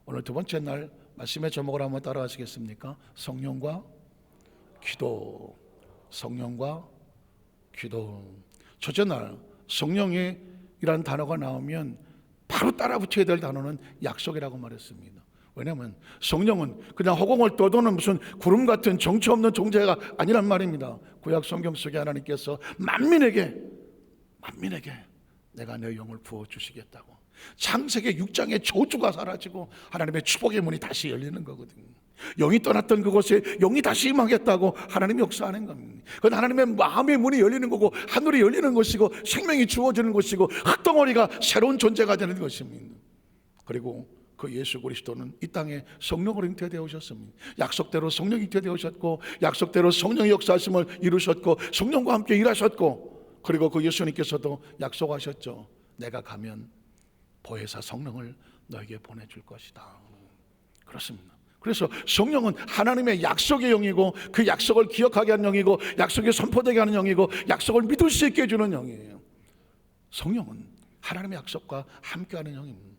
오늘 두 번째 날 말씀의 제목을 한번 따라하시겠습니까? 성령과 기도. 성령과 기도. 첫째 날 성령이라는 단어가 나오면 바로 따라 붙여야 될 단어는 약속이라고 말했습니다. 왜냐하면 성령은 그냥 허공을 떠도는 무슨 구름 같은 정처 없는 존재가 아니란 말입니다. 구약 성경 속에 하나님께서 만민에게 내가 내 영을 부어주시겠다고, 창세기 6장의 저주가 사라지고 하나님의 축복의 문이 다시 열리는 거거든요. 영이 떠났던 그곳에 영이 다시 임하겠다고 하나님이 역사하는 겁니다. 그건 하나님의 마음의 문이 열리는 거고, 하늘이 열리는 것이고, 생명이 주어지는 것이고, 흙덩어리가 새로운 존재가 되는 것입니다. 그리고 그 예수 그리스도는 이 땅에 성령으로 잉태되어 오셨습니다. 약속대로 성령이 잉태되어 오셨고, 약속대로 성령의 역사하심을 이루셨고, 성령과 함께 일하셨고, 그리고 그 예수님께서도 약속하셨죠. 내가 가면 보혜사 성령을 너에게 보내줄 것이다. 그렇습니다. 그래서 성령은 하나님의 약속의 영이고, 그 약속을 기억하게 하는 영이고, 약속이 선포되게 하는 영이고, 약속을 믿을 수 있게 해주는 영이에요. 성령은 하나님의 약속과 함께하는 영입니다.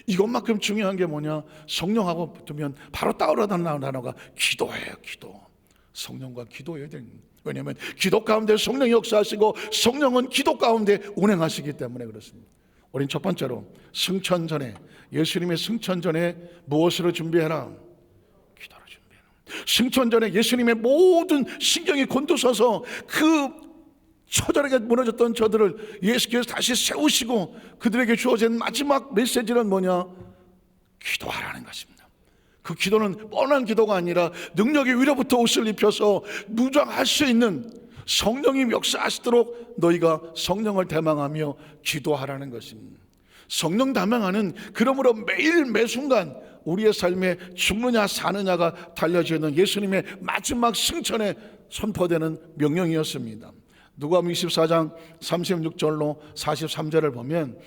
이것만큼 중요한 게 뭐냐? 성령하고 붙으면 바로 떠오르는 단어가 기도예요. 기도. 성령과 기도해야 됩니다. 왜냐하면 기도 가운데 성령이 역사하시고, 성령은 기도 가운데 운행하시기 때문에 그렇습니다. 우린 첫 번째로 승천 전에, 예수님의 승천 전에 무엇으로 준비해라? 기도로 준비해라. 승천 전에 예수님의 모든 신경이 곤두서서 그 처절하게 무너졌던 저들을 예수께서 다시 세우시고, 그들에게 주어진 마지막 메시지는 뭐냐? 기도하라는 것입니다. 그 기도는 뻔한 기도가 아니라 능력의 위로부터 옷을 입혀서 무장할 수 있는 성령이 역사하시도록 너희가 성령을 대망하며 기도하라는 것입니다. 성령 대망하는, 그러므로 매일 매순간 우리의 삶에 죽느냐 사느냐가 달려져 있는 예수님의 마지막 승천에 선포되는 명령이었습니다. 누가복음 24장 36절로 43절을 보면,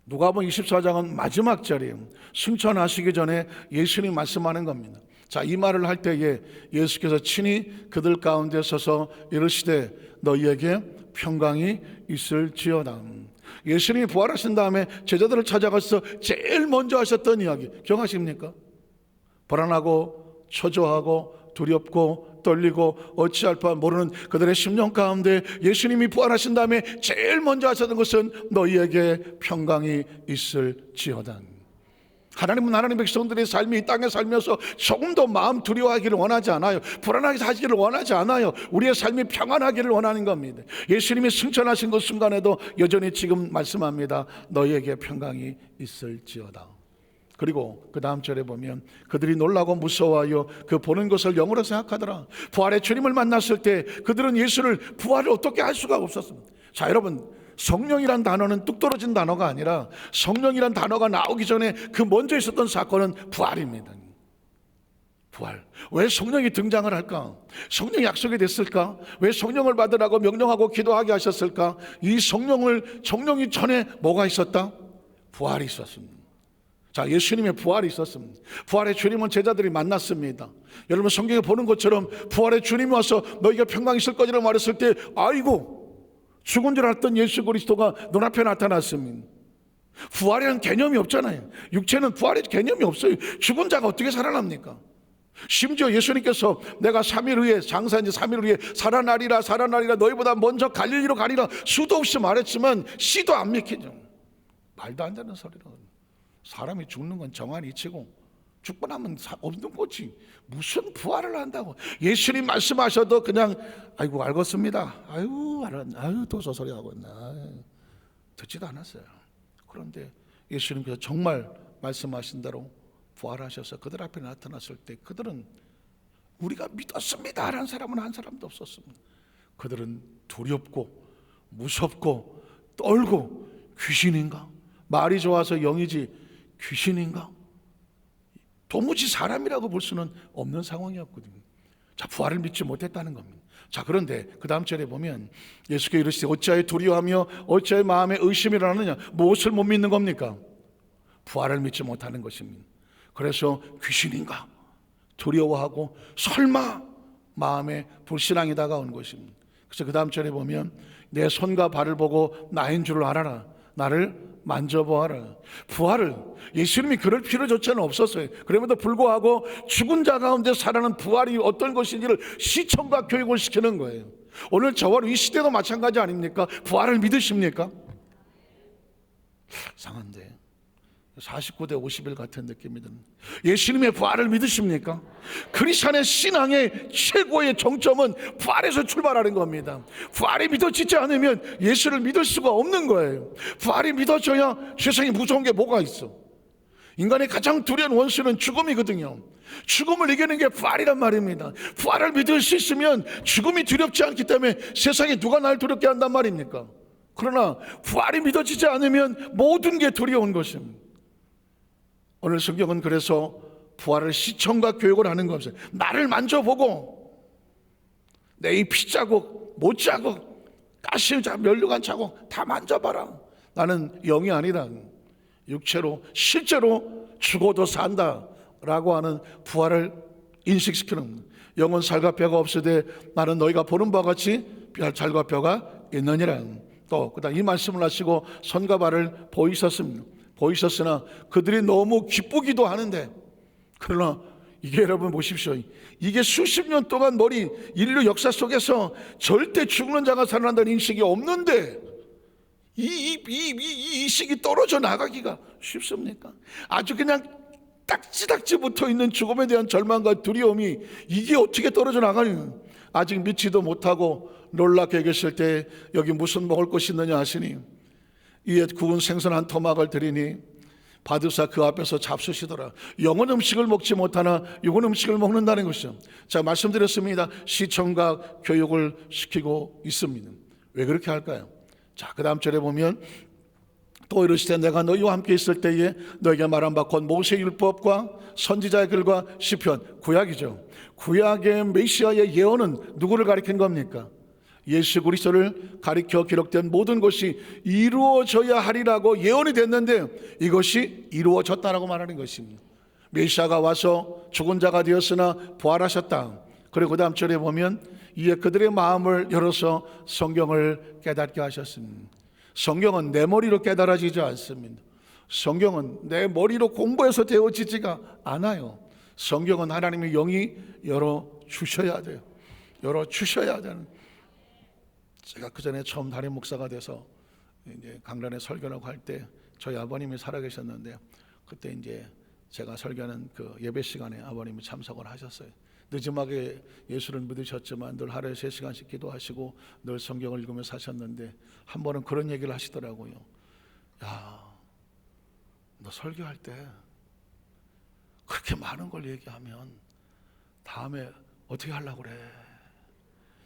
누가복음 24장은 마지막 절이에요. 승천하시기 전에 예수님이 말씀하는 겁니다. 자, 이 말을 할 때에 예수께서 친히 그들 가운데 서서 이르시되 너희에게 평강이 있을지어다. 예수님이 부활하신 다음에 제자들을 찾아가서 제일 먼저 하셨던 이야기 기억하십니까? 불안하고 초조하고 두렵고 떨리고 어찌할 바 모르는 그들의 심령 가운데 예수님이 부활하신 다음에 제일 먼저 하셨던 것은 너희에게 평강이 있을지어다. 하나님은 하나님 백성들의 삶이 이 땅에 살면서 조금 더 마음 두려워하기를 원하지 않아요. 불안하게 사시기를 원하지 않아요. 우리의 삶이 평안하기를 원하는 겁니다. 예수님이 승천하신 그 순간에도 여전히 지금 말씀합니다. 너희에게 평강이 있을지어다. 그리고 그 다음 절에 보면 그들이 놀라고 무서워하여 그 보는 것을 영으로 생각하더라. 부활의 주님을 만났을 때 그들은 예수를 부활을 어떻게 할 수가 없었습니다. 자, 여러분, 성령이란 단어는 뚝 떨어진 단어가 아니라 성령이란 단어가 나오기 전에 그 먼저 있었던 사건은 부활입니다. 부활. 왜 성령이 등장을 할까? 성령이 약속이 됐을까? 왜 성령을 받으라고 명령하고 기도하게 하셨을까? 이 성령이 전에 뭐가 있었다? 부활이 있었습니다. 자, 예수님의 부활이 있었습니다. 부활의 주님은 제자들이 만났습니다. 여러분, 성경에 보는 것처럼 부활의 주님이 와서 너희가 평강 있을 거라고 말했을 때, 아이고, 죽은 줄 알았던 예수 그리스도가 눈앞에 나타났습니다. 부활이라는 개념이 없잖아요. 육체는 부활의 개념이 없어요. 죽은 자가 어떻게 살아납니까? 심지어 예수님께서 내가 3일 후에, 장사한 지 3일 후에 살아나리라 너희보다 먼저 갈릴리로 가리라 수도 없이 말했지만 씨도 안 믿기죠. 말도 안 되는 소리로. 사람이 죽는 건 정한 이치고 죽고 나면 없는 거지. 무슨 부활을 한다고. 예수님 말씀하셔도 그냥 아이고 알겠습니다. 아유 또 저 소리 하고 있나. 듣지도 않았어요. 그런데 예수님께서 정말 말씀하신 대로 부활하셔서 그들 앞에 나타났을 때 그들은 우리가 믿었습니다 라는 사람은 한 사람도 없었습니다. 그들은 두렵고 무섭고 떨고 귀신인가? 말이 좋아서 영이지 귀신인가? 도무지 사람이라고 볼 수는 없는 상황이었거든요. 자, 부활을 믿지 못했다는 겁니다. 자, 그런데 그 다음 절에 보면 예수께서 이르시되 어찌하여 두려워하며 어찌하여 마음에 의심이 일어나느냐? 무엇을 못 믿는 겁니까? 부활을 믿지 못하는 것입니다. 그래서 귀신인가? 두려워하고 설마 마음에 불신앙이 다가온 것입니다. 그래서 그 다음 절에 보면 내 손과 발을 보고 나인 줄을 알아라. 나를 만져보아라. 부활을 예수님이 그럴 필요조차는 없었어요. 그럼에도 불구하고 죽은 자 가운데 살아나는 부활이 어떤 것인지를 시청과 교육을 시키는 거예요. 오늘 저와 이 시대도 마찬가지 아닙니까? 부활을 믿으십니까? 이상한데 49대 51 같은 느낌이 듭니다. 예수님의 부활을 믿으십니까? 크리스찬의 신앙의 최고의 정점은 부활에서 출발하는 겁니다. 부활이 믿어지지 않으면 예수를 믿을 수가 없는 거예요. 부활이 믿어져야 세상에 무서운 게 뭐가 있어? 인간의 가장 두려운 원수는 죽음이거든요. 죽음을 이기는 게 부활이란 말입니다. 부활을 믿을 수 있으면 죽음이 두렵지 않기 때문에 세상에 누가 날 두렵게 한단 말입니까? 그러나 부활이 믿어지지 않으면 모든 게 두려운 것입니다. 오늘 성경은 그래서 부활을 시청과 교육을 하는 겁니다. 나를 만져보고 내 이 피자국, 못자국, 가시자, 면류관 자국 다 만져봐라. 나는 영이 아니라 육체로 실제로 죽어도 산다라고 하는 부활을 인식시키는 겁니다. 영은 살과 뼈가 없으되 나는 너희가 보는 바와 같이 살과 뼈가 있느니라. 또 그다음 이 말씀을 하시고 손과 발을 보이셨으나 그들이 너무 기쁘기도 하는데, 그러나 이게 여러분 보십시오. 이게 수십 년 동안 인류 역사 속에서 절대 죽는 자가 살아난다는 인식이 없는데 이 인식이 떨어져 나가기가 쉽습니까? 아주 그냥 딱지딱지 붙어 있는 죽음에 대한 절망과 두려움이 이게 어떻게 떨어져 나가니? 아직 믿지도 못하고 놀랍게 계실 때 여기 무슨 먹을 것이 있느냐 하시니 이에 구운 생선 한 토막을 드리니 받으사 그 앞에서 잡수시더라. 영은 음식을 먹지 못하나 육은 음식을 먹는다는 것이죠. 자, 말씀드렸습니다. 시청과 교육을 시키고 있습니다. 왜 그렇게 할까요? 자, 그 다음 절에 보면 또 이르시되 내가 너희와 함께 있을 때에 너희에게 말한 바 곧 모세의 율법과 선지자의 글과 시편, 구약이죠. 구약의 메시아의 예언은 누구를 가리킨 겁니까? 예수 그리스도를 가리켜 기록된 모든 것이 이루어져야 하리라고 예언이 됐는데 이것이 이루어졌다라고 말하는 것입니다. 메시아가 와서 죽은 자가 되었으나 부활하셨다. 그리고 그 다음 절에 보면 이에 그들의 마음을 열어서 성경을 깨닫게 하셨습니다. 성경은 내 머리로 깨달아지지 않습니다. 성경은 내 머리로 공부해서 되어지지가 않아요. 성경은 하나님의 영이 열어주셔야 돼요. 열어주셔야 되는. 제가 그 전에 처음 담임 목사가 돼서 이제 강단에 설교하고 할 때 저희 아버님이 살아계셨는데 그때 이제 제가 설교하는 그 예배 시간에 아버님이 참석을 하셨어요. 늦음하게 예수를 믿으셨지만 늘 하루에 3시간씩 기도하시고 늘 성경을 읽으며 사셨는데 한 번은 그런 얘기를 하시더라고요. 야, 너 설교할 때 그렇게 많은 걸 얘기하면 다음에 어떻게 하려고 그래?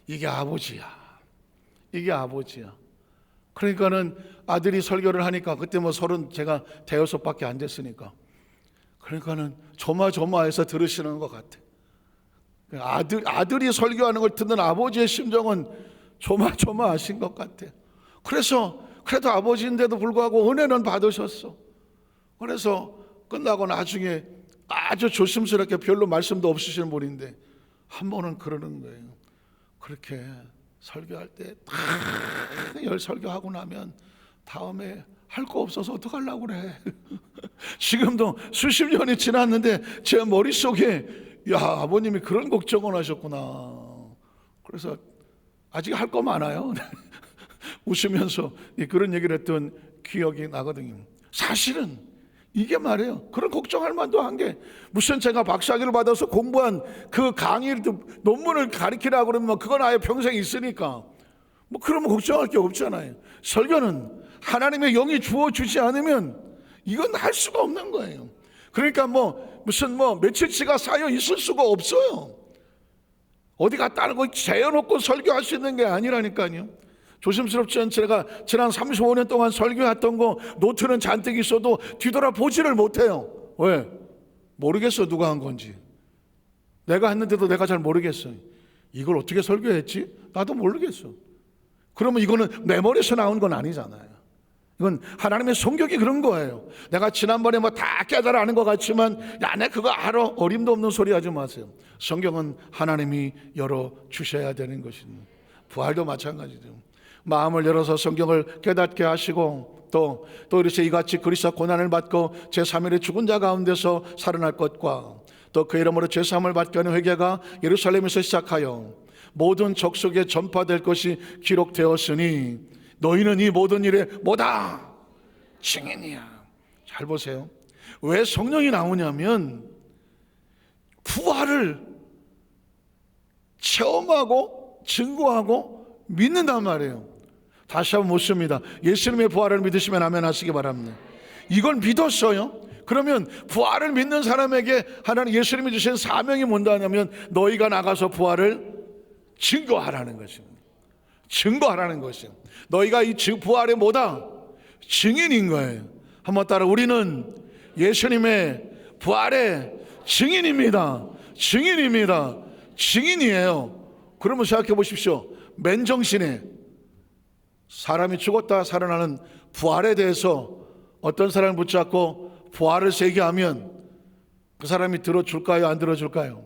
이게 아버지야. 이게 아버지야. 그러니까는 아들이 설교를 하니까 그때 뭐 30 제가 대여섯밖에 안 됐으니까 그러니까는 조마조마해서 들으시는 것 같아. 아들이 설교하는 걸 듣는 아버지의 심정은 조마조마하신 것 같아. 그래서 그래도 아버지인데도 불구하고 은혜는 받으셨어. 그래서 끝나고 나중에 아주 조심스럽게 별로 말씀도 없으시는 분인데 한 번은 그러는 거예요. 그렇게 설교할 때 다 설교하고 나면 다음에 할 거 없어서 어떡하려고 그래. 지금도 수십 년이 지났는데 제 머릿속에 야, 아버님이 그런 걱정을 하셨구나. 그래서 아직 할 거 많아요. 웃으면서 그런 얘기를 했던 기억이 나거든요. 사실은 이게 말이에요. 그런 걱정할 만도 한 게 무슨 제가 박사학위를 받아서 공부한 그 강의 논문을 가르치라고 그러면 그건 아예 평생 있으니까 뭐 그러면 걱정할 게 없잖아요. 설교는 하나님의 영이 주어주지 않으면 이건 할 수가 없는 거예요. 그러니까 무슨 며칠치가 쌓여 있을 수가 없어요. 어디 갔다 하는 거 재워놓고 설교할 수 있는 게 아니라니까요. 조심스럽지 않게 제가 지난 35년 동안 설교했던 거 노트는 잔뜩 있어도 뒤돌아보지를 못해요. 왜? 모르겠어 누가 한 건지. 내가 했는데도 내가 잘 모르겠어요. 이걸 어떻게 설교했지? 나도 모르겠어. 그러면 이거는 내 머리에서 나온 건 아니잖아요. 이건 하나님의 성격이 그런 거예요. 내가 지난번에 다 깨달아 아는 것 같지만 야, 내 그거 알아. 어림도 없는 소리 하지 마세요. 성경은 하나님이 열어주셔야 되는 것입니다. 부활도 마찬가지죠. 마음을 열어서 성경을 깨닫게 하시고 또 이렇게 이같이 그리스도와 고난을 받고 제3일에 죽은 자 가운데서 살아날 것과 또 그 이름으로 죄사함을 받게 하는 회개가 예루살렘에서 시작하여 모든 족속에 전파될 것이 기록되었으니 너희는 이 모든 일에 뭐다? 증인이야. 잘 보세요. 왜 성령이 나오냐면 부활을 체험하고 증거하고 믿는단 말이에요. 다시 한번 묻습니다. 예수님의 부활을 믿으시면 아멘 하시기 바랍니다. 이걸 믿었어요? 그러면 부활을 믿는 사람에게 하나님 예수님이 주신 사명이 뭔다냐면 너희가 나가서 부활을 증거하라는 것입니다. 증거하라는 것이에요. 너희가 이 부활의 뭐다? 증인인 거예요. 한번 따라 우리는 예수님의 부활의 증인입니다. 증인입니다. 증인이에요. 그러면 생각해 보십시오. 맨정신에 사람이 죽었다 살아나는 부활에 대해서 어떤 사람을 붙잡고 부활을 세계하면 그 사람이 들어줄까요? 안 들어줄까요?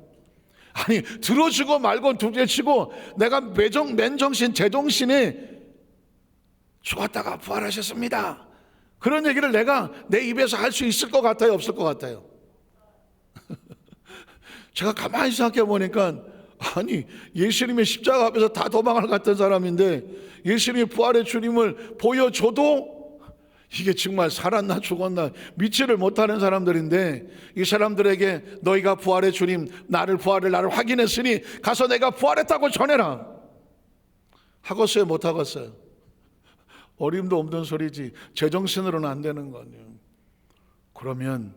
아니, 들어주고 말고 둘째치고 내가 맨정신 제정신에 죽었다가 부활하셨습니다, 그런 얘기를 내가 내 입에서 할 수 있을 것 같아요? 없을 것 같아요? 제가 가만히 생각해 보니까 아니, 예수님의 십자가 앞에서 다 도망을 갔던 사람인데 예수님의 부활의 주님을 보여줘도 이게 정말 살았나 죽었나 믿지를 못하는 사람들인데 이 사람들에게 너희가 부활의 주님 나를 확인했으니 가서 내가 부활했다고 전해라 하겠어요? 못 하겠어요? 어림도 없는 소리지. 제정신으로는 안 되는 거예요. 그러면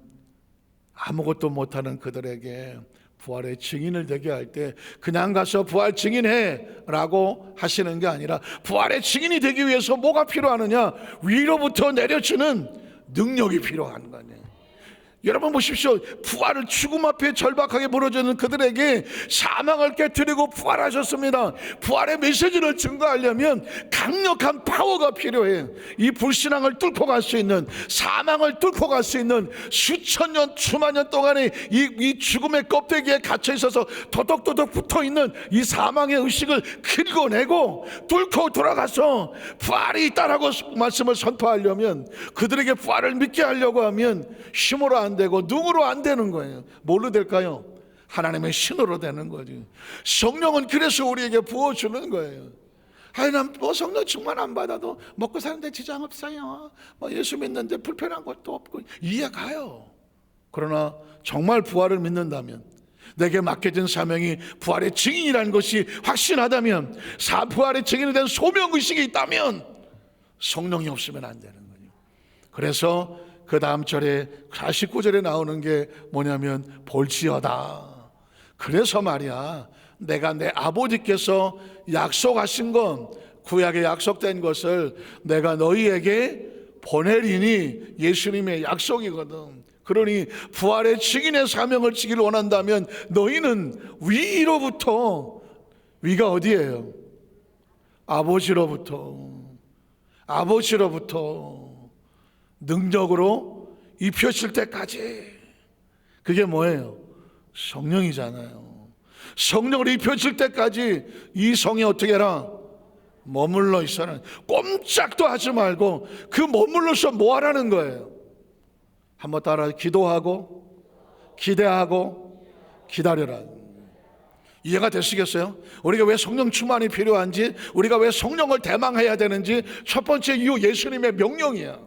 아무것도 못하는 그들에게 부활의 증인을 되게 할 때 그냥 가서 부활 증인해 라고 하시는 게 아니라 부활의 증인이 되기 위해서 뭐가 필요하느냐? 위로부터 내려주는 능력이 필요한 거예요. 여러분 보십시오. 부활을 죽음 앞에 절박하게 부러지는 그들에게 사망을 깨뜨리고 부활하셨습니다. 부활의 메시지를 증거하려면 강력한 파워가 필요해요. 이 불신앙을 뚫고 갈 수 있는, 사망을 뚫고 갈 수 있는, 수천 년 수만 년 동안의 이 죽음의 껍데기에 갇혀 있어서 도덕도덕 붙어있는 이 사망의 의식을 긁어내고 뚫고 돌아가서 부활이 있다라고 말씀을 선포하려면, 그들에게 부활을 믿게 하려고 하면 힘으로 안 되고 눈으로 안 되는 거예요. 뭘로 될까요? 하나님의 신으로 되는 거죠. 성령은 그래서 우리에게 부어주는 거예요. 아니, 난 뭐 성령 충만 안 받아도 먹고 사는데 지장 없어요. 뭐 예수 믿는데 불편한 것도 없고 이해가요. 그러나 정말 부활을 믿는다면, 내게 맡겨진 사명이 부활의 증인이라는 것이 확신하다면, 부활의 증인에 대한 소명의식이 있다면 성령이 없으면 안 되는 거예요. 그래서 그 다음 절에 49절에 나오는 게 뭐냐면 볼지어다. 그래서 말이야, 내가 내 아버지께서 약속하신 건, 구약에 약속된 것을 내가 너희에게 보내리니 예수님의 약속이거든. 그러니 부활의 증인의 사명을 지기를 원한다면 너희는 위로부터, 위가 어디예요? 아버지로부터 능력으로 입혀질 때까지. 그게 뭐예요? 성령이잖아요. 성령으로 입혀질 때까지 이 성에 어떻게 해라? 머물러 있어라. 꼼짝도 하지 말고 그 머물러서 뭐 하라는 거예요? 한번 따라, 기도하고 기대하고 기다려라. 이해가 되시겠어요? 우리가 왜 성령 충만이 필요한지, 우리가 왜 성령을 대망해야 되는지 첫 번째 이유, 예수님의 명령이야.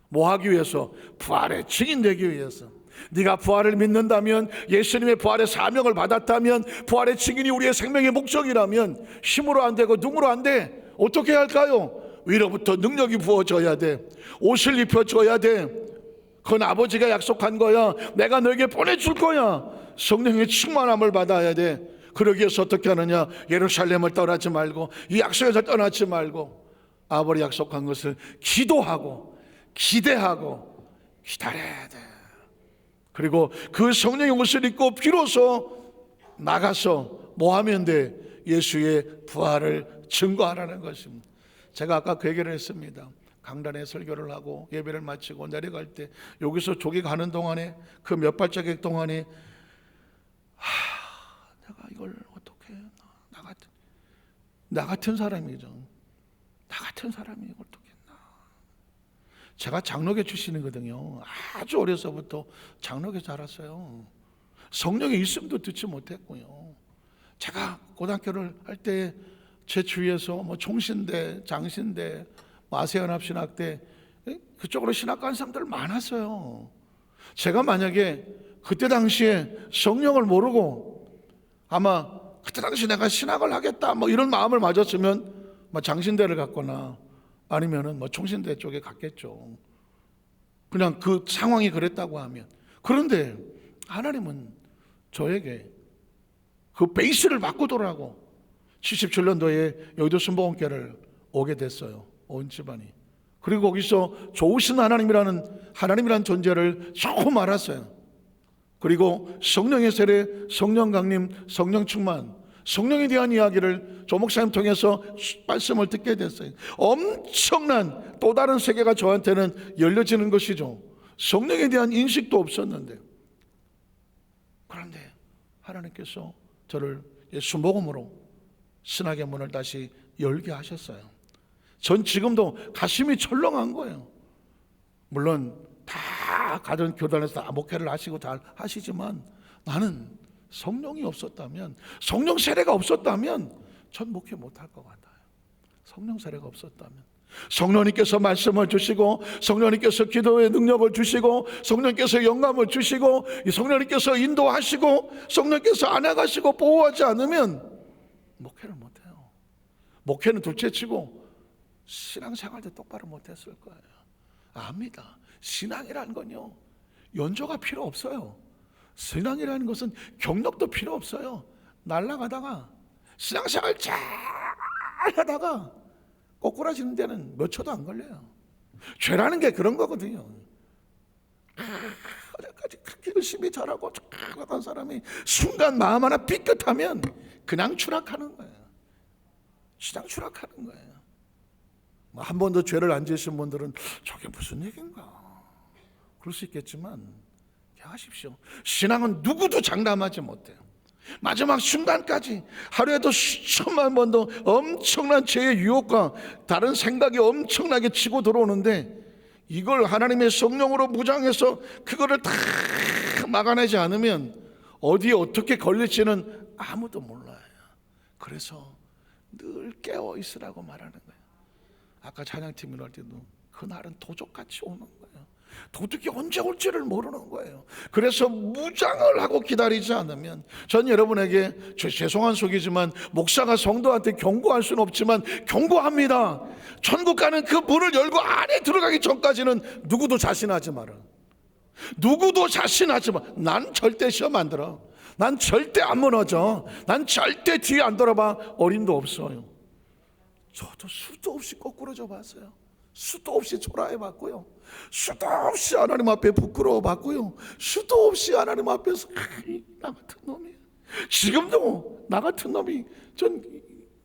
뭐 하기 위해서? 부활의 증인 되기 위해서. 네가 부활을 믿는다면, 예수님의 부활의 사명을 받았다면, 부활의 증인이 우리의 생명의 목적이라면 힘으로 안 되고 눈으로 안 돼. 어떻게 할까요? 위로부터 능력이 부어져야 돼. 옷을 입혀줘야 돼. 그건 아버지가 약속한 거야. 내가 너에게 보내줄 거야. 성령의 충만함을 받아야 돼. 그러기 위해서 어떻게 하느냐? 예루살렘을 떠나지 말고, 이 약속에서 떠나지 말고 아버지 약속한 것을 기도하고 기대하고 기다려야 돼. 그리고 그 성령의 옷을 입고 비로소 나가서 뭐 하면 돼? 예수의 부활을 증거하라는 것입니다. 제가 아까 그 얘기를 했습니다. 강단에 설교를 하고 예배를 마치고 내려갈 때 여기서 조기 가는 동안에, 그 몇 발자국 동안에 내가 이걸 어떻게, 나 같은 사람이죠. 나 같은 사람이 어떻게 했나. 제가 장로교 출신이거든요. 아주 어려서부터 장로교 자랐어요. 성령의 있음도 듣지 못했고요. 제가 고등학교를 할 때 제 주위에서 뭐 총신대, 장신대, 아세연합신학대 그쪽으로 신학 간 사람들 많았어요. 제가 만약에 그때 당시에 성령을 모르고 아마 그때 당시 내가 신학을 하겠다 뭐 이런 마음을 가졌으면 뭐 장신대를 갔거나 아니면은 뭐 총신대 쪽에 갔겠죠. 그냥 그 상황이 그랬다고 하면. 그런데 하나님은 저에게 그 베이스를 바꾸더라고. 77년도에 여의도 순복음교회를 오게 됐어요. 온 집안이. 그리고 거기서 좋으신 하나님이라는 존재를 처음 알았어요. 그리고 성령의 세례, 성령 강림, 성령 충만, 성령에 대한 이야기를 조 목사님 통해서 말씀을 듣게 됐어요. 엄청난 또 다른 세계가 저한테는 열려지는 것이죠. 성령에 대한 인식도 없었는데, 그런데 하나님께서 저를 순복음으로 신학의 문을 다시 열게 하셨어요. 전 지금도 가슴이 철렁한 거예요. 물론 다 가정 교단에서 다 목회를 하시고 다 하시지만 나는 성령이 없었다면, 성령 세례가 없었다면 전 목회 못할 것 같아요. 성령 세례가 없었다면 성령님께서 말씀을 주시고, 성령님께서 기도의 능력을 주시고, 성령님께서 영감을 주시고, 성령님께서 인도하시고, 성령님께서 안아가시고 보호하지 않으면 목회를 못해요. 목회는 둘째치고 신앙생활도 똑바로 못했을 거예요. 압니다. 신앙이라는 건요, 연조가 필요 없어요. 신앙이라는 것은 경력도 필요 없어요. 날아가다가 신앙생활 잘 하다가 꼬꾸라지는 데는 몇 초도 안 걸려요. 죄라는 게 그런 거거든요. 어제까지 그렇게 열심히 잘하고 착한 사람이 순간 마음 하나 삐끗하면 그냥 추락하는 거예요. 그냥 추락하는 거예요. 한 번도 죄를 안 지으신 분들은 저게 무슨 얘기인가 그럴 수 있겠지만 하십시오. 신앙은 누구도 장담하지 못해요. 마지막 순간까지 하루에도 수천만 번도 엄청난 죄의 유혹과 다른 생각이 엄청나게 치고 들어오는데, 이걸 하나님의 성령으로 무장해서 그거를 다 막아내지 않으면 어디에 어떻게 걸릴지는 아무도 몰라요. 그래서 늘 깨어 있으라고 말하는 거예요. 아까 찬양팀을 할 때도 그날은 도적같이 오는 거예요. 도둑이 언제 올지를 모르는 거예요. 그래서 무장을 하고 기다리지 않으면, 전 여러분에게 죄송한 속이지만 목사가 성도한테 경고할 수는 없지만 경고합니다. 천국 가는 그 문을 열고 안에 들어가기 전까지는 누구도 자신하지 마라. 누구도 자신하지 마. 난 절대 시험 안 들어. 난 절대 안 무너져. 난 절대 뒤에 안 돌아봐. 어림도 없어요. 저도 수도 없이 거꾸로져 봤어요. 수도 없이 초라해 봤고요. 수도 없이 하나님 앞에 부끄러워 봤고요. 수도 없이 하나님 앞에서 나 같은 놈이, 지금도 나 같은 놈이 전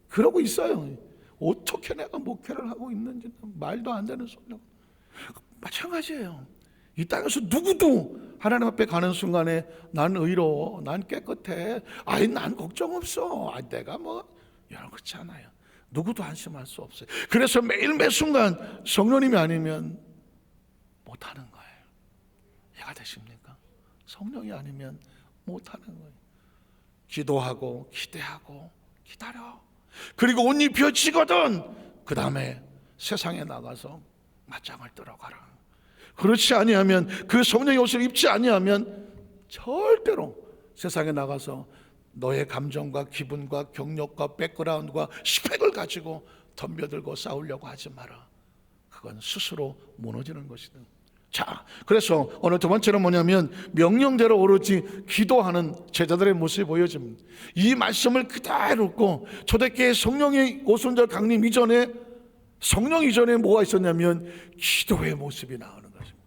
그러고 있어요. 어떻게 내가 목회를 하고 있는지 말도 안 되는 소리라고. 마찬가지예요. 이 땅에서 누구도 하나님 앞에 가는 순간에 난 의로워, 난 깨끗해, 아이 난 걱정 없어, 내가 뭐 이런 거 있잖아요. 누구도 안심할 수 없어요. 그래서 매일 매 순간 성령님이 아니면 못하는 거예요. 이해가 되십니까? 성령이 아니면 못하는 거예요. 기도하고 기대하고 기다려. 그리고 옷 입혀지거든 그 다음에 세상에 나가서 맞짱을 들어가라. 그렇지 아니하면, 그 성령의 옷을 입지 아니하면 절대로 세상에 나가서 너의 감정과 기분과 경력과 백그라운드와 스펙을 가지고 덤벼들고 싸우려고 하지 마라. 그건 스스로 무너지는 것이다. 자, 그래서 오늘 두 번째는 뭐냐면 명령대로 오로지 기도하는 제자들의 모습이 보여집니다. 이 말씀을 그대로 읽고 초대교회 성령의 오순절 강림 이전에, 성령 이전에 뭐가 있었냐면 기도의 모습이 나오는 것입니다.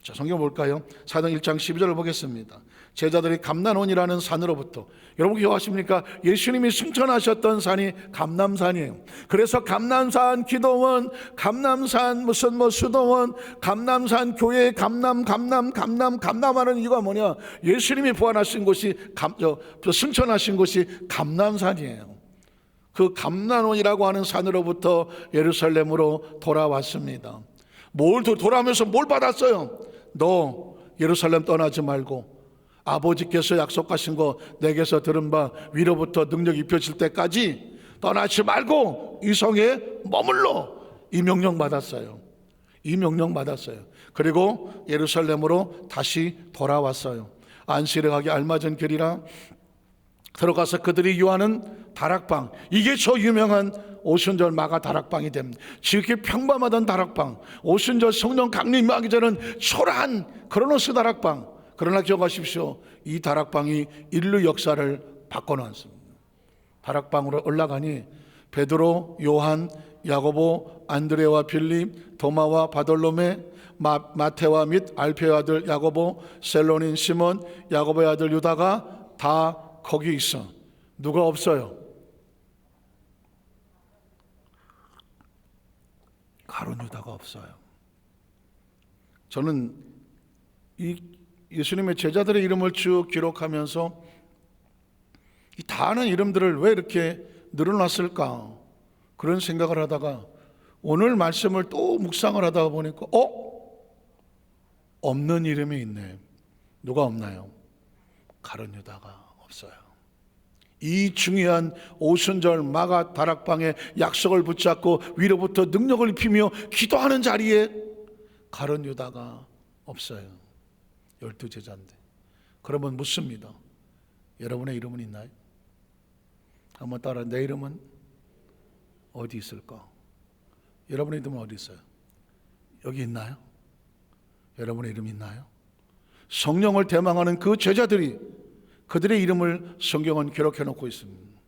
자, 성경 볼까요? 사도행 1장 12절을 보겠습니다. 제자들이 감난원이라는 산으로부터, 여러분 기억하십니까? 예수님이 승천하셨던 산이 감남산이에요. 그래서 감남산 기도원, 감남산 무슨 수도원, 감남산 교회, 감남하는 이유가 뭐냐? 예수님이 부활하신 곳이 승천하신 곳이 감남산이에요. 그 감난원이라고 하는 산으로부터 예루살렘으로 돌아왔습니다. 돌아오면서 뭘 받았어요? 너 예루살렘 떠나지 말고 아버지께서 약속하신 거 내게서 들은 바 위로부터 능력 입혀질 때까지 떠나지 말고 이 성에 머물러, 이 명령 받았어요. 이 명령 받았어요. 그리고 예루살렘으로 다시 돌아왔어요. 안식일에 가기 알맞은 길이라 들어가서 그들이 유하는 다락방, 이게 저 유명한 오순절 마가 다락방이 됩니다. 지극히 평범하던 다락방, 오순절 성령 강림하기 전은 초라한 크로노스 다락방. 그러나 기억하십시오, 이 다락방이 인류 역사를 바꿔놨습니다. 다락방으로 올라가니 베드로, 요한, 야고보, 안드레와 빌립, 도마와 바돌로메, 마테와 및 알페의 아들 야고보, 셀로닌 시몬, 야고보의 아들 유다가 다 거기 있어. 누가 없어요? 가룟 유다가 없어요. 저는 이 예수님의 제자들의 이름을 쭉 기록하면서 이 다 아는 이름들을 왜 이렇게 늘어놨을까, 그런 생각을 하다가 오늘 말씀을 또 묵상을 하다 보니까 없는 이름이 있네. 누가 없나요? 가룟 유다가 없어요. 이 중요한 오순절 마가 다락방에 약속을 붙잡고 위로부터 능력을 입히며 기도하는 자리에 가룟 유다가 없어요. 12제자인데. 그러면 묻습니다. 여러분의 이름은 있나요? 한번 따라, 내 이름은 어디 있을까? 여러분의 이름은 어디 있어요? 여기 있나요? 여러분의 이름이 있나요? 성령을 대망하는 그 제자들이, 그들의 이름을 성경은 기록해 놓고 있습니다.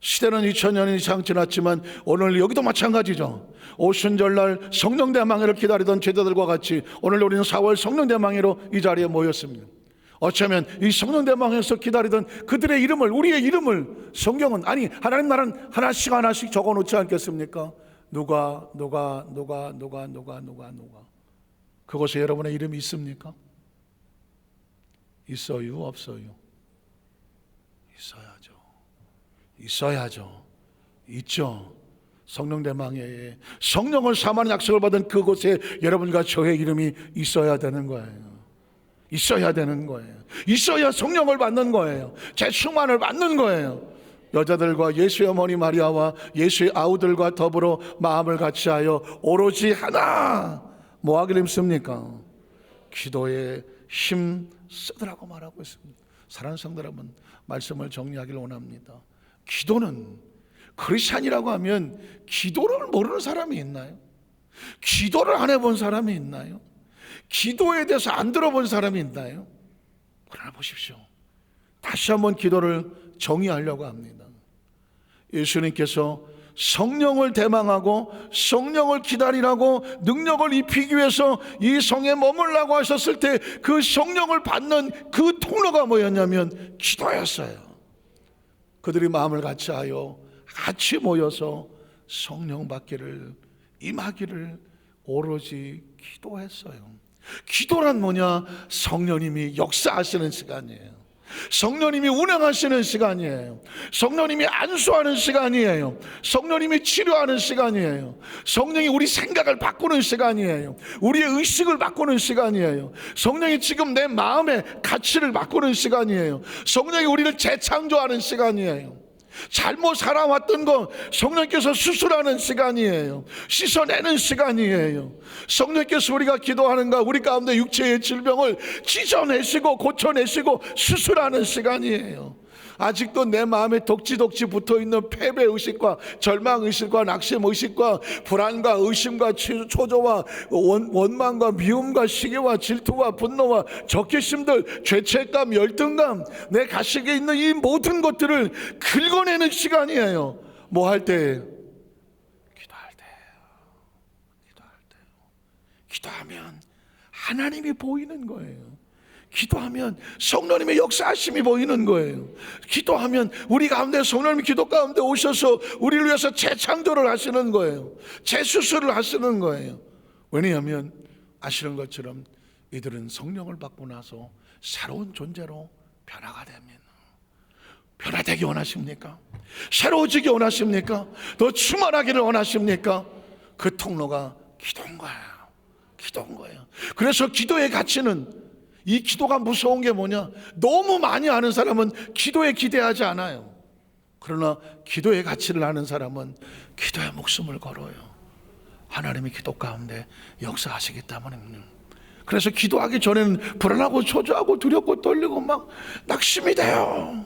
시대는 2000년이 이상 지났지만 오늘 여기도 마찬가지죠. 오순절날 성령 대망회를 기다리던 제자들과 같이 오늘 우리는 4월 성령 대망회로 이 자리에 모였습니다. 어쩌면 이 성령 대망회에서 기다리던 그들의 이름을, 우리의 이름을 성경은, 아니 하나님 나라는 하나씩 적어 놓지 않겠습니까? 누가 그곳에 여러분의 이름이 있습니까? 있어요? 없어요? 있어야죠. 있죠. 성령 대망회에 성령을 사모하는 약속을 받은 그곳에 여러분과 저의 이름이 있어야 되는 거예요. 있어야 되는 거예요. 있어야 성령을 받는 거예요. 재충만을 받는 거예요. 여자들과 예수의 어머니 마리아와 예수의 아우들과 더불어 마음을 같이하여 오로지 하나 뭐 하기를 힘씁니까? 기도에 힘 쓰더라고 말하고 있습니다. 사랑하는 성도 여러분, 말씀을 정리하기를 원합니다. 기도는, 크리스찬이라고 하면 기도를 모르는 사람이 있나요? 기도를 안 해본 사람이 있나요? 기도에 대해서 안 들어본 사람이 있나요? 그러나 보십시오, 다시 한번 기도를 정의하려고 합니다. 예수님께서 성령을 대망하고 성령을 기다리라고 능력을 입히기 위해서 이 성에 머물라고 하셨을 때 그 성령을 받는 그 통로가 뭐였냐면 기도였어요. 그들이 마음을 같이하여 같이 모여서 성령 받기를, 임하기를 오로지 기도했어요. 기도란 뭐냐? 성령님이 역사하시는 시간이에요. 성령님이 운행하시는 시간이에요. 성령님이 안수하는 시간이에요. 성령님이 치료하는 시간이에요. 성령이 우리 생각을 바꾸는 시간이에요. 우리의 의식을 바꾸는 시간이에요. 성령이 지금 내 마음의 가치를 바꾸는 시간이에요. 성령이 우리를 재창조하는 시간이에요. 잘못 살아왔던 거 성령께서 수술하는 시간이에요. 씻어내는 시간이에요. 성령께서 우리가 기도하는가 우리 가운데 육체의 질병을 찢어내시고 고쳐내시고 수술하는 시간이에요. 아직도 내 마음에 덕지덕지 붙어있는 패배의식과 절망의식과 낙심의식과 불안과 의심과 초조와 원망과 미움과 시기와 질투와 분노와 적개심들, 죄책감, 열등감, 내 가식에 있는 이 모든 것들을 긁어내는 시간이에요. 뭐 할 때? 기도할 때요. 기도하면 하나님이 보이는 거예요. 기도하면 성령님의 역사하심이 보이는 거예요. 기도하면 우리 가운데 성령님이 기도 가운데 오셔서 우리를 위해서 재창조를 하시는 거예요. 재수술을 하시는 거예요. 왜냐하면 아시는 것처럼 이들은 성령을 받고 나서 새로운 존재로 변화가 됩니다. 변화되기 원하십니까? 새로워지기 원하십니까? 더 충만하기를 원하십니까? 그 통로가 기도인 거예요. 기도한 거예요. 그래서 기도의 가치는, 이 기도가 무서운 게 뭐냐, 너무 많이 아는 사람은 기도에 기대하지 않아요. 그러나 기도의 가치를 아는 사람은 기도에 목숨을 걸어요. 하나님이 기도 가운데 역사하시기 때문입니다. 그래서 기도하기 전에는 불안하고 초조하고 두렵고 떨리고 막 낙심이 돼요.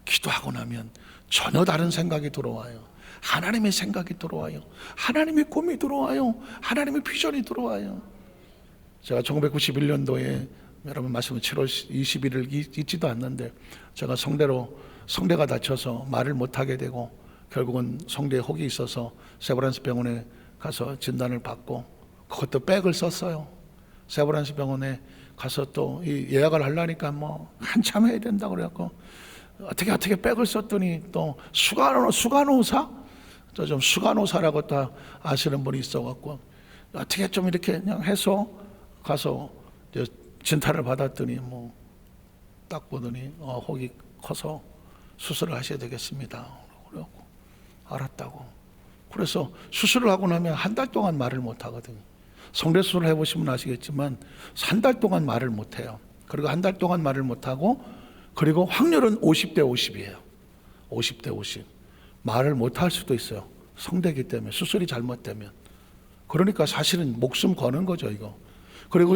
기도하고 나면 전혀 다른 생각이 들어와요. 하나님의 생각이 들어와요. 하나님의 꿈이 들어와요. 하나님의 비전이 들어와요. 제가 1991년도에 여러분 말씀은 7월 20일을 잊지도 않는데, 제가 성대가 다쳐서 말을 못하게 되고 결국은 성대에 혹이 있어서 세브란스 병원에 가서 진단을 받고, 그것도 백을 썼어요. 세브란스 병원에 가서 또 이 예약을 하려니까 뭐 한참 해야 된다고 그래갖고 어떻게 백을 썼더니, 또 수간호사? 좀 수간호사라고 또 아시는 분이 있어갖고 어떻게 좀 이렇게 그냥 해서 가서 이제 진단을 받았더니 뭐 딱 보더니 혹이 커서 수술을 하셔야 되겠습니다. 그래갖고 알았다고. 그래서 수술을 하고 나면 한 달 동안 말을 못 하거든요. 성대 수술을 해보시면 아시겠지만 한 달 동안 말을 못 해요. 그리고 한 달 동안 말을 못 하고, 그리고 확률은 50대 50이에요. 50대 50. 말을 못 할 수도 있어요. 성대기 때문에, 수술이 잘못되면. 그러니까 사실은 목숨 거는 거죠, 이거. 그리고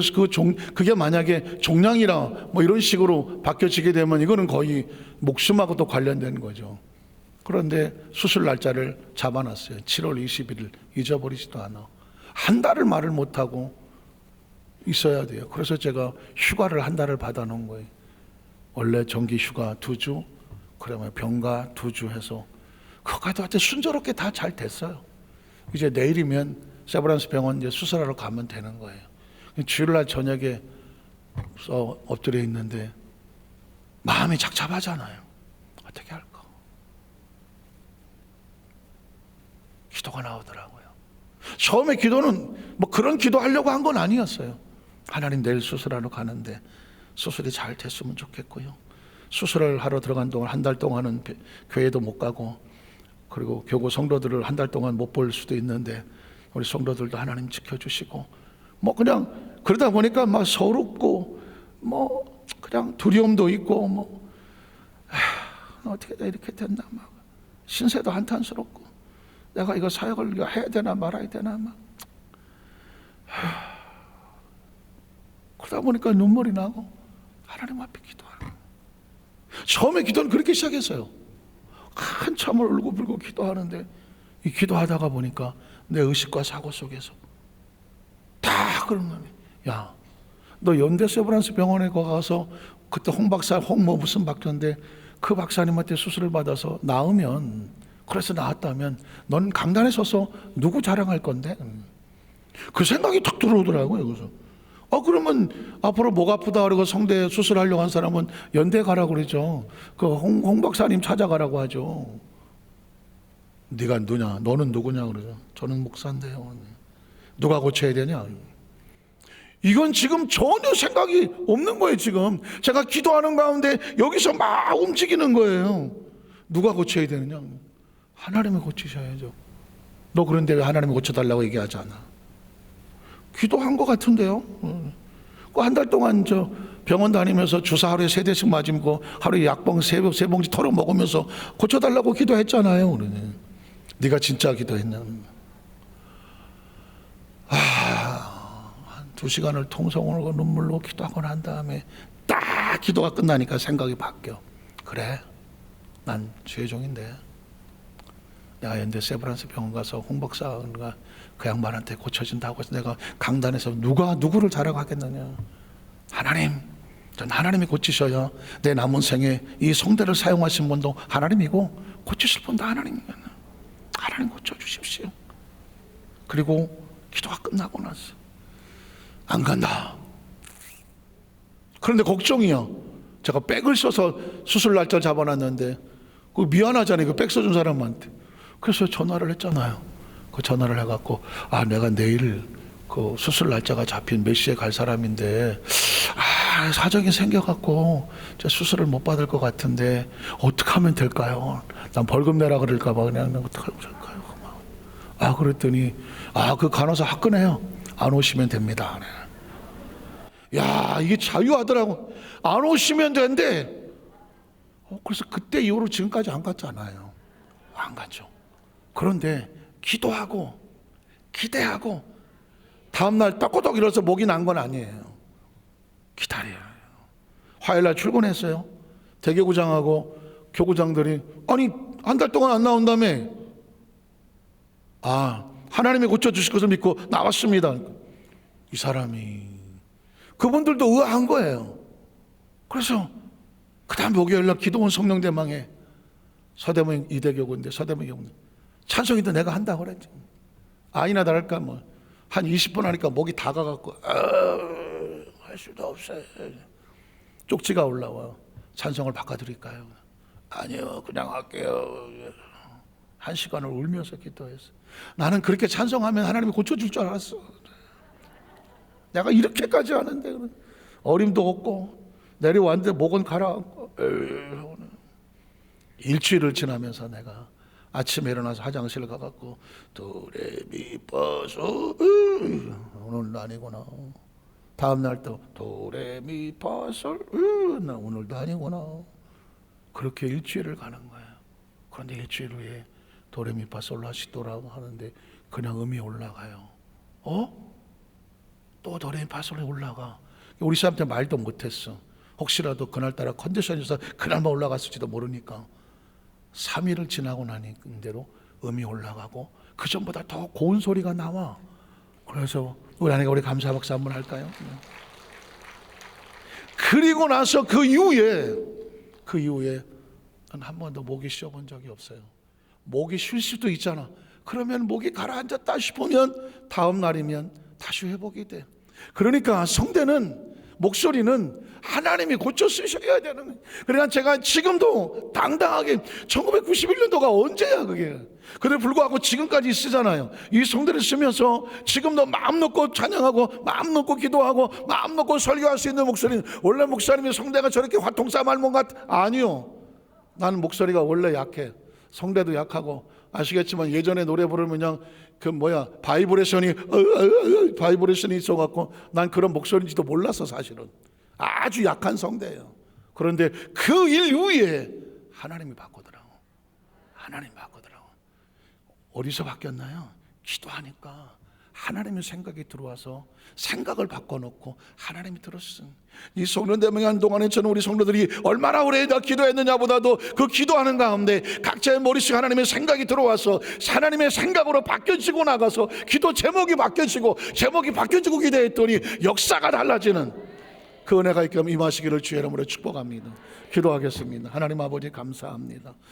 그게 만약에 종양이라 뭐 이런 식으로 바뀌어지게 되면 이거는 거의 목숨하고도 관련된 거죠. 그런데 수술 날짜를 잡아놨어요. 7월 20일 잊어버리지도 않아. 한 달을 말을 못하고 있어야 돼요. 그래서 제가 휴가를 한 달을 받아놓은 거예요. 원래 정기 휴가 2주, 그러면 병가 2주 해서 그거까지 하여튼 순조롭게 다 잘 됐어요. 이제 내일이면 세브란스 병원 이제 수술하러 가면 되는 거예요. 주일날 저녁에 엎드려 있는데 마음이 착잡하잖아요. 어떻게 할까? 기도가 나오더라고요. 처음에 기도는 뭐 그런 기도하려고 한 건 아니었어요. 하나님, 내일 수술하러 가는데 수술이 잘 됐으면 좋겠고요. 수술을 하러 들어간 동안 한 달 동안은 교회도 못 가고, 그리고 교구 성도들을 한 달 동안 못 볼 수도 있는데 우리 성도들도 하나님 지켜주시고, 뭐 그냥 그러다 보니까 막 서럽고 뭐 그냥 두려움도 있고, 뭐 어떻게 이렇게 됐나, 막 신세도 한탄스럽고, 내가 이거 사역을 해야 되나 말아야 되나, 막 그러다 보니까 눈물이 나고 하나님 앞에 기도하는. 처음에 기도는 그렇게 시작했어요. 한참을 울고불고 기도하는데, 이 기도하다가 보니까 내 의식과 사고 속에서 다 그러는, 야, 너 연대 세브란스 병원에 가서 그때 홍 무슨 박사인데 그 박사님한테 수술을 받아서 나으면, 그래서 나았다면 넌 강단에 서서 누구 자랑할 건데? 그 생각이 탁 들어오더라고요. 그래서 그러면 앞으로 목 아프다 그러고 성대 수술하려고 한 사람은 연대 가라고 그러죠. 그 홍 박사님 찾아가라고 하죠. 네가 누냐? 너는 누구냐? 그러죠. 저는 목사인데요. 누가 고쳐야 되냐? 이건 지금 전혀 생각이 없는 거예요. 지금 제가 기도하는 가운데 여기서 막 움직이는 거예요. 누가 고쳐야 되느냐? 하나님이 고치셔야죠. 너 그런데 왜 하나님이 고쳐달라고 얘기하지 않아? 기도한 것 같은데요. 그 한 달 동안 저 병원 다니면서 주사 하루에 3대씩 맞으고 하루에 약봉 3봉지 털어 먹으면서 고쳐달라고 기도했잖아요. 그러니 네가 진짜 기도했냐? 한 2시간을 통성으로 눈물로 기도하고 난 다음에 딱 기도가 끝나니까 생각이 바뀌어. 그래, 난 죄종인데 내가 연대 세브란스 병원 가서 홍 박사가 그 양반한테 고쳐진다고 해서 내가 강단에서 누구를 자랑하겠느냐? 하나님, 전 하나님이 고치셔야 내 남은 생에 이 성대를 사용하신 분도 하나님이고 고치실 분도 하나님이에요. 하나님 고쳐주십시오. 그리고 기도가 끝나고 나서 안 간다. 그런데 걱정이야. 제가 백을 써서 수술 날짜 잡아놨는데 그 미안하잖아요. 그 백 써준 사람한테. 그래서 전화를 했잖아요. 그 전화를 해갖고, 내가 내일 그 수술 날짜가 잡힌 몇 시에 갈 사람인데 사정이 생겨갖고 수술을 못 받을 것 같은데 어떻게 하면 될까요? 난 벌금 내라 그럴까봐 그냥 어떻게 하면 될까요? 그랬더니 그 간호사 화끈해요. 안 오시면 됩니다. 야, 이게 자유하더라고. 안 오시면 된대. 그래서 그때 이후로 지금까지 안 갔잖아요. 안 갔죠. 그런데 기도하고 기대하고 다음날 떡꼬떡 일어서 목이 난 건 아니에요. 기다려요. 화요일날 출근했어요. 대교구장하고 교구장들이 아니 한 달 동안 안 나온다며. 하나님이 고쳐주실 것을 믿고 나왔습니다. 이 사람이 그분들도 의아한 거예요. 그래서 그 다음 목요일날 기도원 성령대망에 서대문 이대교구인데 서대문 교구인데 찬송이도 내가 한다고 그랬지. 아니나 다를까 뭐 한 20분 하니까 목이 다 가갖고 할 수도 없어요. 쪽지가 올라와. 찬송을 바꿔드릴까요? 아니요, 그냥 할게요. 1시간을 울면서 기도했어. 나는 그렇게 찬송하면 하나님이 고쳐줄 줄 알았어. 내가 이렇게까지 하는데 어림도 없고 내려왔는데 목은 가라앉고. 일주일을 지나면서 내가 아침에 일어나서 화장실 가갖고 도레미파솔 오늘도 아니구나. 다음날 또 도레미파솔 나 오늘도 아니구나. 그렇게 일주일을 가는 거예요. 그런데 일주일 후에 도레미파솔라시도라고 하는데 그냥 음이 올라가요. 또 도레미파솔이 올라가. 우리 사람한테 말도 못했어. 혹시라도 그날따라 컨디션이 있어서 그날만 올라갔을지도 모르니까 3일을 지나고 나니 대로 음이 올라가고 그 전보다 더 고운 소리가 나와. 그래서 우리 아내가 우리 감사 박수 한번 할까요? 그리고 나서 그 이후에 난 한 번도 목이 쉬어본 적이 없어요. 목이 쉴 수도 있잖아. 그러면 목이 가라앉았다 싶으면 다음 날이면 다시 회복이 돼. 그러니까 성대는 목소리는 하나님이 고쳐 쓰셔야 되는 거예요. 그러니까 제가 지금도 당당하게 1991년도가 언제야 그게. 그래 불구하고 지금까지 쓰잖아요. 이 성대를 쓰면서 지금도 마음 놓고 찬양하고 마음 놓고 기도하고 마음 놓고 설교할 수 있는 목소리는 원래 목사님이 성대가 저렇게 화통사 말문 같 아니요. 나는 목소리가 원래 약해. 성대도 약하고 아시겠지만 예전에 노래 부르면 그냥 바이브레이션이 있어갖고 난 그런 목소리인지도 몰랐어. 사실은 아주 약한 성대예요. 그런데 그 일 이후에 하나님이 바꾸더라고. 하나님이 바꾸더라고. 어디서 바뀌었나요? 기도하니까 하나님의 생각이 들어와서 생각을 바꿔놓고 하나님이 들었어. 이 성령대명한 동안에 저는 우리 성도들이 얼마나 오래 기도했느냐보다도 그 기도하는 가운데 각자의 머릿속에 하나님의 생각이 들어와서 하나님의 생각으로 바뀌어지고 나가서 기도 제목이 바뀌어지고 기도했더니 역사가 달라지는 그 은혜가 임하시기를 주의 이름으로 축복합니다. 기도하겠습니다. 하나님 아버지 감사합니다.